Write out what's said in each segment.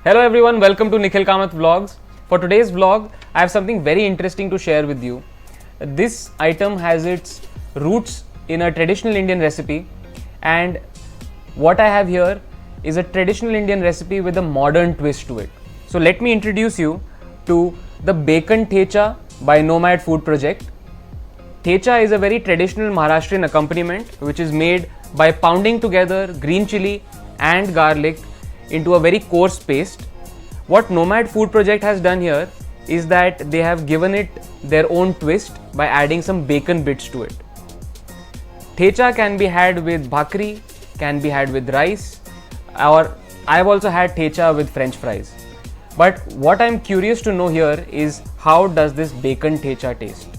Hello everyone, welcome to Nikhil Kamath Vlogs. For today's vlog, I have something very interesting to share with you. This item has its roots in a traditional Indian recipe, and what I have here is a traditional Indian recipe with a modern twist to it. So let me introduce you to the bacon thecha by Nomad Food Project. Thecha is a very traditional Maharashtrian accompaniment which is made by pounding together green chili and garlic into a very coarse paste. What Nomad Food Project has done here is that they have given it their own twist by adding some bacon bits to it. Thecha can be had with bhakri, can be had with rice, or I've also had thecha with French fries. But what I'm curious to know here is how does this bacon thecha taste?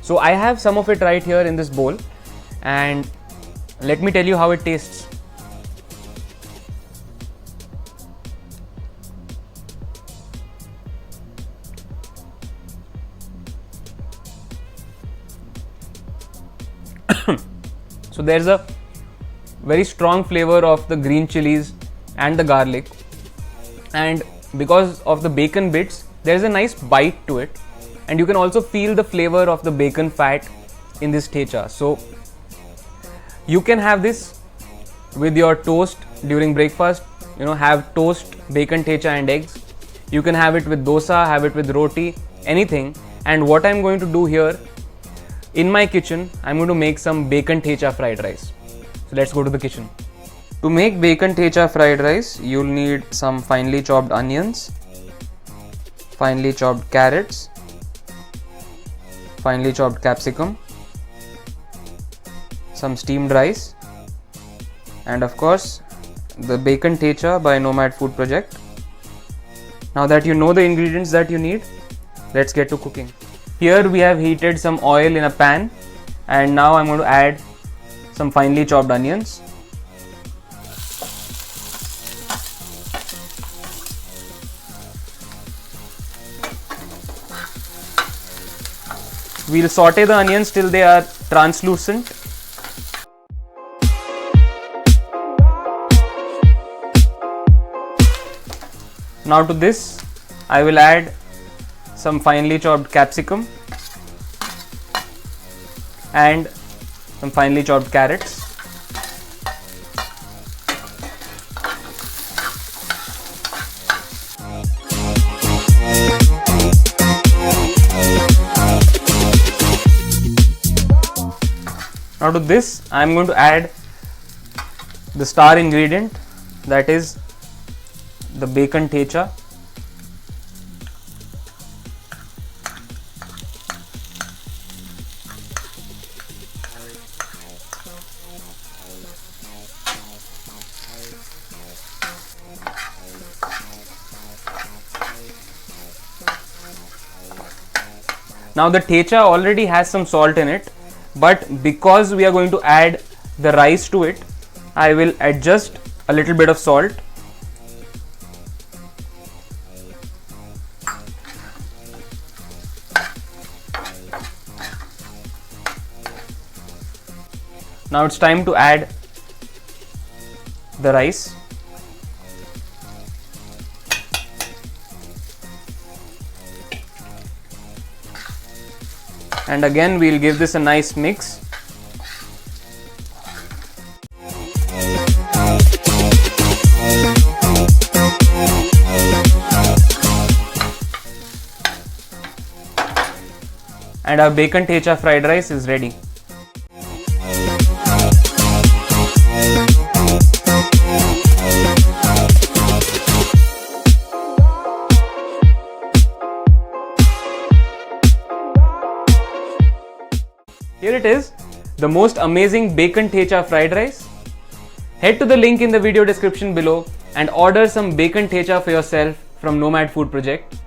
So I have some of it right here in this bowl, and let me tell you how it tastes. So there's a very strong flavor of the green chilies and the garlic, and because of the bacon bits there's a nice bite to it, and you can also feel the flavor of the bacon fat in this thecha. So you can have this with your toast during breakfast, have toast, bacon thecha and eggs. You can have it with dosa, have it with roti, anything. And what I'm going to do here in my kitchen, I'm going to make some bacon thecha fried rice. So let's go to the kitchen. To make bacon thecha fried rice, you'll need some finely chopped onions, finely chopped carrots, finely chopped capsicum, some steamed rice, and of course the bacon thecha by Nomad Food Project. Now that you know the ingredients that you need, let's get to cooking. Here we have heated some oil in a pan, and now I'm going to add some finely chopped onions. We'll saute the onions till they are translucent. Now to this, I will add some finely chopped capsicum and some finely chopped carrots. Now to this, I am going to add the star ingredient, that is the bacon thecha. Now the thecha already has some salt in it, but because we are going to add the rice to it, I will adjust a little bit of salt. Now it's time to add the rice. And again we'll give this a nice mix. And our bacon thecha fried rice is ready. Here it is, the most amazing bacon thecha fried rice. Head to the link in the video description below and order some bacon thecha for yourself from Nomad Food Project.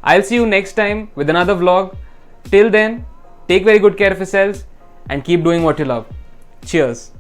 I'll see you next time with another vlog. Till then, take very good care of yourselves and keep doing what you love. Cheers.